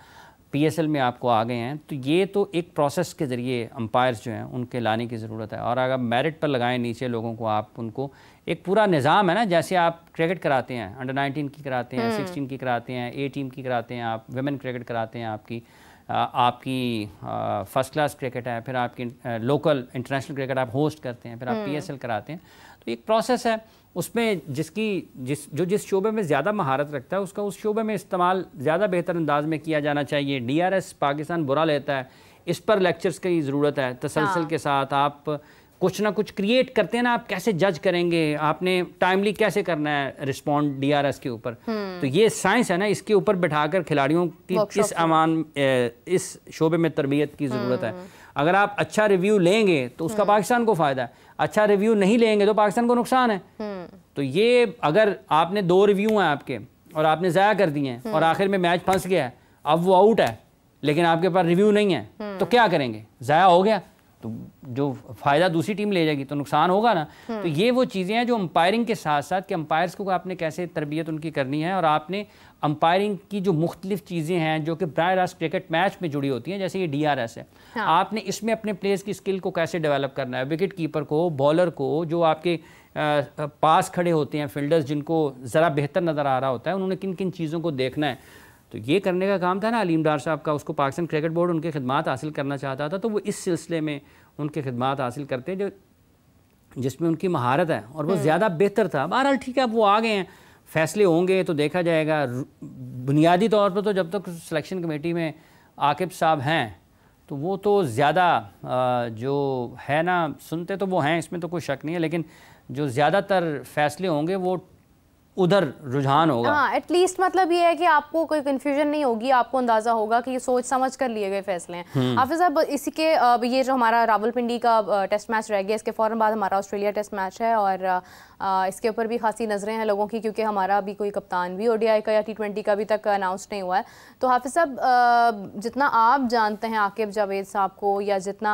Speaker 2: PSL में आपको आ गए हैं, तो ये तो एक प्रोसेस के ज़रिए अंपायर्स जो हैं उनके लाने की ज़रूरत है। और अगर मेरिट पर लगाएं नीचे लोगों को, आप उनको एक पूरा निज़ाम है ना, जैसे आप क्रिकेट कराते हैं, अंडर 19 की कराते हैं, 16 की कराते हैं, A टीम की कराते हैं, आप वुमेन क्रिकेट कराते हैं, आपकी फ़र्स्ट क्लास क्रिकेट है, फिर आपकी लोकल इंटरनेशनल क्रिकेट आप होस्ट करते हैं, फिर आप PSL कराते हैं। तो एक प्रोसेस है, उसमें जिस शोबे में ज़्यादा महारत रखता है उसका उस शोबे में इस्तेमाल ज़्यादा बेहतर अंदाज में किया जाना चाहिए। DRS पाकिस्तान बुरा लेता है, इस पर लेक्चर्स की ज़रूरत है। तसलसल के साथ आप कुछ ना कुछ क्रिएट करते हैं ना, आप कैसे जज करेंगे, आपने टाइमली कैसे करना है रिस्पॉन्ड DRS के ऊपर। तो ये साइंस है ना, इसके ऊपर बिठाकर खिलाड़ियों की इस शोबे में तरबियत की ज़रूरत है। अगर आप अच्छा रिव्यू लेंगे तो उसका पाकिस्तान को फ़ायदा है, अच्छा रिव्यू नहीं लेंगे तो पाकिस्तान को नुकसान है। तो ये अगर आपने 2 रिव्यू हैं आपके और आपने ज़ाया कर दिए हैं और आखिर में मैच फंस गया है, अब वो आउट है लेकिन आपके पास रिव्यू नहीं है, तो क्या करेंगे? ज़ाया हो गया, तो जो फ़ायदा दूसरी टीम ले जाएगी तो नुकसान होगा ना। तो ये वो चीज़ें हैं जो अंपायरिंग के साथ साथ कि अंपायर्स को आपने कैसे तरबियत उनकी करनी है, और आपने अंपायरिंग की जो मुख्तलिफ चीज़ें हैं जो कि बराह रास्त क्रिकेट मैच में जुड़ी होती हैं, जैसे ये DRS है, आपने इसमें अपने प्लेयर्स की स्किल को कैसे डेवलप करना है, विकेट कीपर को, बॉलर को, जो आपके पास खड़े होते हैं फील्डर्स जिनको ज़रा बेहतर नज़र आ रहा होता है, उन्होंने किन किन चीज़ों को देखना है। तो ये करने का काम था ना अलीम डार साहब का, उसको पाकिस्तान क्रिकेट बोर्ड उनके खिदमात हासिल करना चाहता था, तो वो इस सिलसिले में उनके खिदमात हासिल करते हैं जो जिसमें उनकी महारत है, और वो ज़्यादा बेहतर था। बहरहाल ठीक है, अब वो आ गए हैं, फैसले होंगे तो देखा जाएगा। बुनियादी तौर पर तो जब तक सिलेक्शन कमेटी में आकिब साहब हैं तो वो तो ज़्यादा जो है ना सुनते तो वो हैं, इसमें तो कोई शक नहीं है, लेकिन जो ज़्यादातर फैसले होंगे वो उधर रुझान होगा।
Speaker 1: हाँ, एटलीस्ट मतलब ये है कि आपको कोई कन्फ्यूजन नहीं होगी, आपको अंदाजा होगा कि ये सोच समझ कर लिए गए फैसले हैं। हाफिज़ साहब, इसी के ये जो हमारा रावलपिंडी का टेस्ट मैच रह गया, इसके फ़ौरन बाद हमारा ऑस्ट्रेलिया टेस्ट मैच है, और इसके ऊपर भी खासी नज़रें हैं लोगों की, क्योंकि हमारा अभी कोई कप्तान भी ODI का या T20 का अभी तक अनाउंस नहीं हुआ है। तो हाफिज़ साहब, जितना आप जानते हैं आकिब जावेद साहब को, या जितना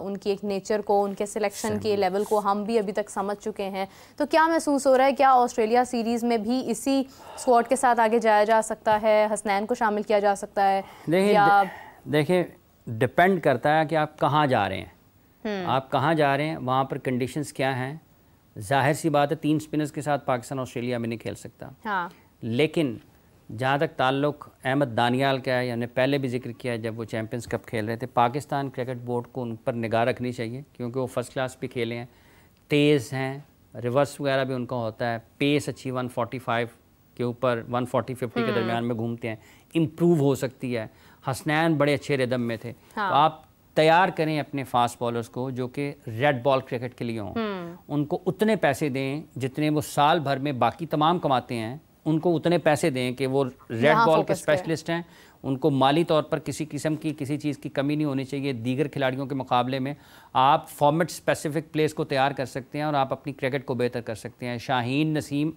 Speaker 1: उनकी एक नेचर को, उनके सिलेक्शन के लेवल को हम भी अभी तक समझ चुके हैं, तो क्या महसूस हो रहा है, क्या ऑस्ट्रेलिया सीरीज़ में भी इसी स्क्वाड के साथ आगे जाया जा सकता है, हसनैन को शामिल किया जा सकता है?
Speaker 2: देखिए डिपेंड करता है कि आप कहाँ जा रहे हैं, आप कहाँ जा रहे हैं, वहाँ पर कंडीशंस क्या हैं। जाहिर सी बात है 3 स्पिनर्स के साथ पाकिस्तान ऑस्ट्रेलिया में नहीं खेल सकता। हाँ। लेकिन जहाँ तक ताल्लुक़ अहमद दानियाल का है, यानी पहले भी जिक्र किया है जब वो चैम्पियंस कप खेल रहे थे, पाकिस्तान क्रिकेट बोर्ड को उन पर निगाह रखनी चाहिए, क्योंकि वो फर्स्ट क्लास भी खेले हैं, तेज़ हैं, रिवर्स वगैरह भी उनका होता है, पेस अच्छी 145 के ऊपर 140-50 के दरमियान में घूमते हैं, इम्प्रूव हो सकती है। हसनैन बड़े अच्छे रिदम में थे। तो आप तैयार करें अपने फास्ट बॉलर्स को जो कि रेड बॉल क्रिकेट के लिए हों, उनको उतने पैसे दें जितने वो साल भर में बाकी तमाम कमाते हैं, उनको उतने पैसे दें कि वो रेड बॉल के स्पेशलिस्ट हैं। उनको माली तौर पर किसी किस्म की किसी चीज़ की कमी नहीं होनी चाहिए। दीगर खिलाड़ियों के मुकाबले में आप फॉर्मेट स्पेसिफिक प्लेयर्स को तैयार कर सकते हैं और आप अपनी क्रिकेट को बेहतर कर सकते हैं। शाहीन नसीम,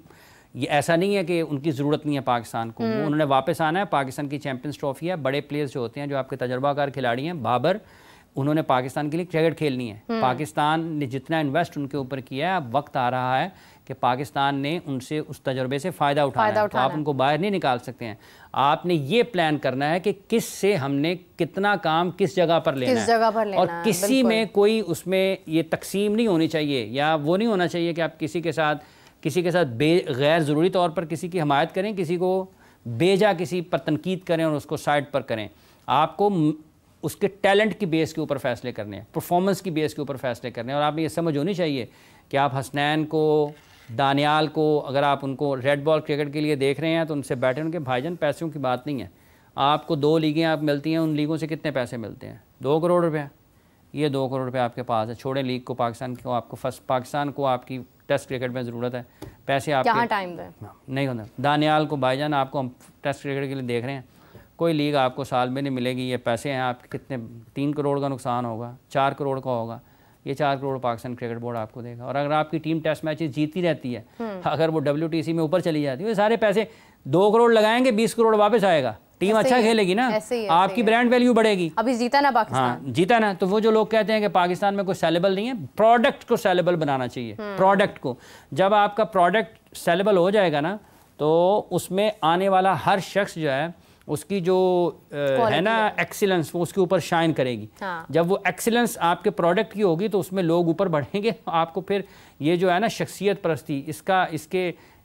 Speaker 2: ये ऐसा नहीं है कि उनकी ज़रूरत नहीं है पाकिस्तान को, वो उन्होंने वापस आना है। पाकिस्तान की चैम्पियंस ट्रॉफी है, बड़े प्लेयर्स जो होते हैं जो आपके तजर्बाकार खिलाड़ी हैं, बाबर, उन्होंने पाकिस्तान के लिए क्रिकेट खेलनी है। पाकिस्तान ने जितना इन्वेस्ट उनके ऊपर किया है, अब वक्त आ रहा है कि पाकिस्तान ने उनसे उस तजर्बे से फ़ायदा उठाना है। तो आप उनको बाहर नहीं निकाल सकते हैं। आपने ये प्लान करना है कि किस से हमने कितना काम किस जगह पर लेना है, और किसी में कोई उसमें ये तकसीम नहीं होनी चाहिए, या वो नहीं होना चाहिए कि आप किसी के साथ गैर ज़रूरी तौर पर किसी की हमायत करें, किसी को बेजा किसी पर तनकीद करें और उसको साइड पर करें। आपको उसके टैलेंट की बेस के ऊपर फैसले करने हैं, परफॉर्मेंस की बेस के ऊपर फैसले करने हैं। और आप ये समझ होनी चाहिए कि आप हसनैन को, दानियाल को, अगर आप उनको रेड बॉल क्रिकेट के लिए देख रहे हैं तो उनसे बैठे उनके भाईजान, पैसों की बात नहीं है। आपको 2 लीगें आप मिलती हैं, उन लीगों से कितने पैसे मिलते हैं? 2 करोड़ रुपया। ये 2 करोड़ रुपये आपके पास है। छोड़े लीग को, पाकिस्तान को, आपको फर्स्ट पाकिस्तान को आपकी टेस्ट क्रिकेट में ज़रूरत है, पैसे आपके
Speaker 1: टाइम
Speaker 2: नहीं होता। दानियाल को, भाईजान आपको हम टेस्ट क्रिकेट के लिए देख रहे हैं, कोई लीग आपको साल में नहीं मिलेगी। ये पैसे हैं आपके कितने, 3 करोड़ का नुकसान होगा, 4 करोड़ का होगा। ये 4 करोड़ पाकिस्तान क्रिकेट बोर्ड आपको देगा। और अगर आपकी टीम टेस्ट मैचेस जीतती रहती है, अगर वो WTC में ऊपर चली जाती है, ये सारे पैसे 2 करोड़ लगाएंगे, 20 करोड़ वापस आएगा। टीम अच्छा खेलेगी ना, आपकी ब्रांड वैल्यू बढ़ेगी।
Speaker 1: अभी जीता ना पाकिस्तान,
Speaker 2: हाँ जीता ना। तो वो जो लोग कहते हैं कि पाकिस्तान में कोई सेलेबल नहीं है, प्रोडक्ट को सेलेबल बनाना चाहिए। प्रोडक्ट को, जब आपका प्रोडक्ट सेलेबल हो जाएगा ना, तो उसमें आने वाला हर शख्स जो है उसकी जो है ना एक्सीलेंस, वो उसके ऊपर शाइन करेगी। जब वो एक्सीलेंस आपके प्रोडक्ट की होगी तो उसमें लोग ऊपर बढ़ेंगे। आपको फिर ये जो है ना शख्सियत परस्ती,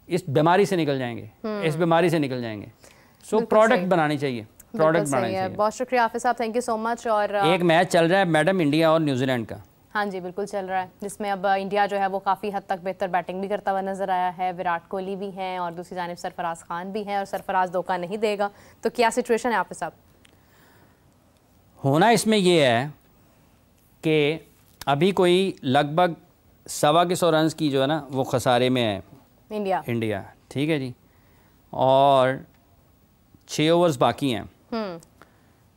Speaker 2: इस बीमारी से निकल जाएंगे, इस बीमारी से निकल जाएंगे। सो प्रोडक्ट बनानी चाहिए, प्रोडक्ट बनानी चाहिए।
Speaker 1: बहुत शुक्रिया हाफिज साहब, थैंक यू सो मच। और
Speaker 2: एक मैच चल रहा है मैडम, इंडिया और न्यूजीलैंड का।
Speaker 1: हाँ जी बिल्कुल चल रहा है, जिसमें अब इंडिया जो है वो काफ़ी हद तक बेहतर बैटिंग भी करता हुआ नजर आया है। विराट कोहली भी हैं और दूसरी जानिब सरफराज खान भी हैं, और सरफराज धोखा नहीं देगा। तो क्या सिचुएशन है हाफिज साहब?
Speaker 2: होना इसमें यह है कि अभी कोई लगभग 125 रन की जो है ना वो खसारे में है इंडिया, ठीक है जी, और 6 ओवर्स बाकी हैं।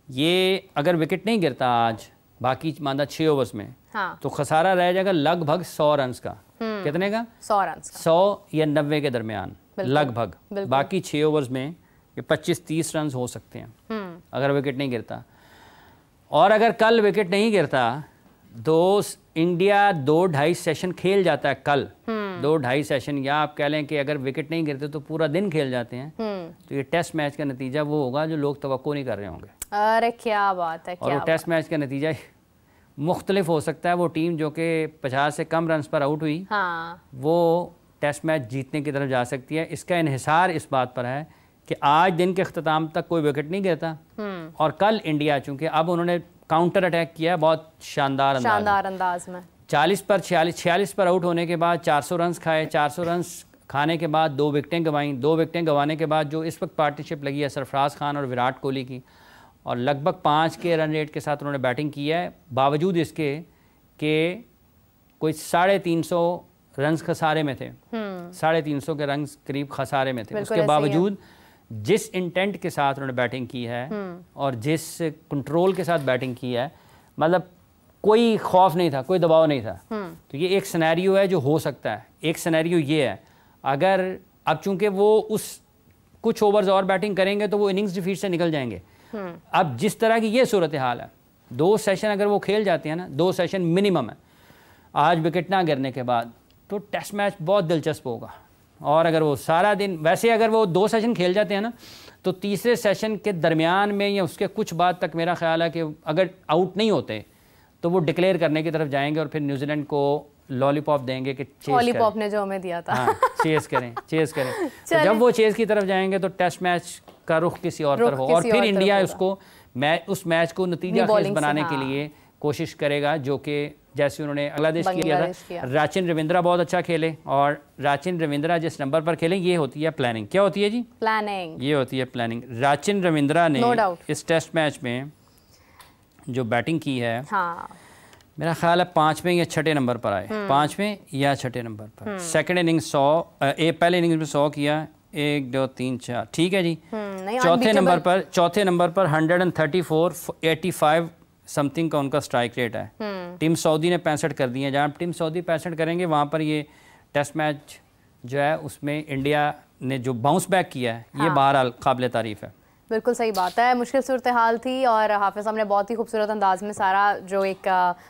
Speaker 2: ये अगर विकेट नहीं गिरता आज बाकी माना 6 ओवर्स में, तो खसारा रह जाएगा लगभग 100 रन का। कितने का?
Speaker 1: 100 रन,
Speaker 2: 100 या 90 के दरमियान लगभग। बाकी 6 ओवर्स में ये 25-30 रन हो सकते हैं अगर विकेट नहीं गिरता। और अगर कल विकेट नहीं गिरता तो इंडिया 2-2.5 सेशन खेल जाता है कल, 2-2.5 सेशन, या आप कह लें कि अगर विकेट नहीं गिरते तो पूरा दिन खेल जाते हैं। तो ये टेस्ट मैच का नतीजा वो होगा जो लोग तवक्को नहीं कर रहे होंगे।
Speaker 1: अरे क्या बात है,
Speaker 2: और वो टेस्ट मैच का नतीजा मुख्तलिफ हो सकता है। वो टीम जो कि 50 से कम रन पर आउट हुई, वो टेस्ट मैच जीतने की तरफ जा सकती है। इसका इन्हिसार इस बात पर है कि आज दिन के अख्ताम तक कोई विकेट नहीं गिरता, और कल इंडिया चूँकि अब उन्होंने काउंटर अटैक किया बहुत शानदार अंदाज में, 40 पर 46 पर आउट होने के बाद 400 रन खाए। 400 रन खाने के बाद 2 विकेटें गंवाई। 2 विकेटें गंवाने के बाद जो इस वक्त पार्टनरशिप लगी है सरफराज खान और विराट कोहली की, और लगभग 5 के रन रेट के साथ उन्होंने बैटिंग की है, बावजूद इसके कि कोई 350 रन खसारे में थे, 350 के रन करीब खसारे में थे। उसके बावजूद जिस इंटेंट के साथ उन्होंने बैटिंग की है और जिस कंट्रोल के साथ बैटिंग की है, मतलब कोई खौफ नहीं था, कोई दबाव नहीं था। तो ये एक सिनेरियो है जो हो सकता है। एक सिनेरियो ये है, अगर अब चूंकि वो उस कुछ ओवर्स और बैटिंग करेंगे तो वो इनिंग्स डिफीट से निकल जाएंगे। अब जिस तरह की ये सूरत हाल है, 2 सेशन अगर वो खेल जाते हैं ना, 2 सेशन मिनिमम है आज विकेट ना गिरने के बाद, तो टेस्ट मैच बहुत दिलचस्प होगा। और अगर वो सारा दिन, वैसे अगर वो 2 सेशन खेल जाते हैं ना, तो तीसरे सेशन के दरमियान में या उसके कुछ बाद तक मेरा ख्याल है कि अगर आउट नहीं होते तो वो डिक्लेयर करने की तरफ जाएंगे और फिर न्यूजीलैंड को लॉलीपॉप देंगे कि
Speaker 1: लॉलीपॉप ने जो हमें दिया था,
Speaker 2: हाँ, चेस करें। तो जब वो चेस की तरफ जाएंगे तो टेस्ट मैच का रुख किसी और तरफ हो, और फिर इंडिया उसको उस मैच को नतीजा खेज बनाने के लिए कोशिश करेगा, जो कि जैसे उन्होंने बांग्लादेश किया था। राचिन रविंद्रा बहुत अच्छा खेले, और राचिन रविंद्रा जिस नंबर पर खेलें, ये होती है प्लानिंग। क्या होती है जी?
Speaker 1: प्लानिंग।
Speaker 2: ये होती है प्लानिंग। राचिन रविंद्रा ने इस टेस्ट मैच में जो बैटिंग की है, हाँ, मेरा ख्याल है 5वें या 6ठे नंबर पर आए, 5वें या 6ठे नंबर पर। सेकंड इनिंग्स 100, पहले इनिंग्स में 100 किया, 1 2 3 4, ठीक है जी। चौथे नंबर पर 134 85 समथिंग का उनका स्ट्राइक रेट है। टीम सऊदी ने 65 कर दिए। जहाँ टीम सऊदी 65 करेंगे, वहाँ पर ये टेस्ट मैच जो है उसमें इंडिया ने जो बाउंस बैक किया है, ये बहरहाल काबिल तारीफ़ है।
Speaker 1: बिल्कुल सही बात है। मुश्किल सूरत हाल थी और हाफिज़ साहब ने बहुत ही खूबसूरत अंदाज में सारा जो एक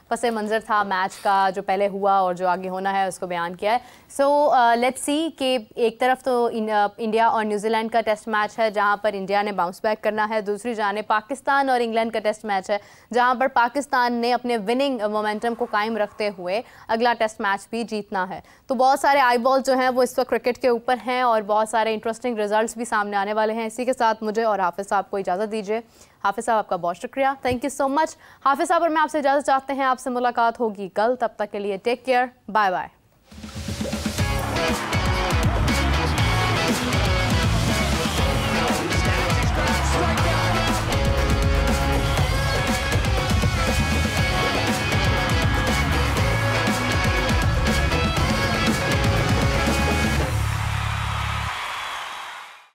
Speaker 1: पस मंज़र था मैच का, जो पहले हुआ और जो आगे होना है, उसको बयान किया है। सो लेट्स सी कि एक तरफ तो इंडिया और न्यूजीलैंड का टेस्ट मैच है जहां पर इंडिया ने बाउंस बैक करना है, दूसरी जाने पाकिस्तान और इंग्लैंड का टेस्ट मैच है जहां पर पाकिस्तान ने अपने विनिंग मोमेंटम को कायम रखते हुए अगला टेस्ट मैच भी जीतना है। तो बहुत सारे आई बॉल जो हैं वो इस वक्त क्रिकेट के ऊपर हैं और बहुत सारे इंटरेस्टिंग रिजल्ट्स भी सामने आने वाले हैं। इसी के साथ मुझे और हाफिज़ साहब को इजाज़त दीजिए। हाफिज़ साहब आपका बहुत शुक्रिया, थैंक यू सो मच। हाफिज़ साहब और मैं आपसे इजाज़त चाहते हैं, आपसे मुलाकात होगी कल, तब तक के लिए टेक केयर, बाय बाय।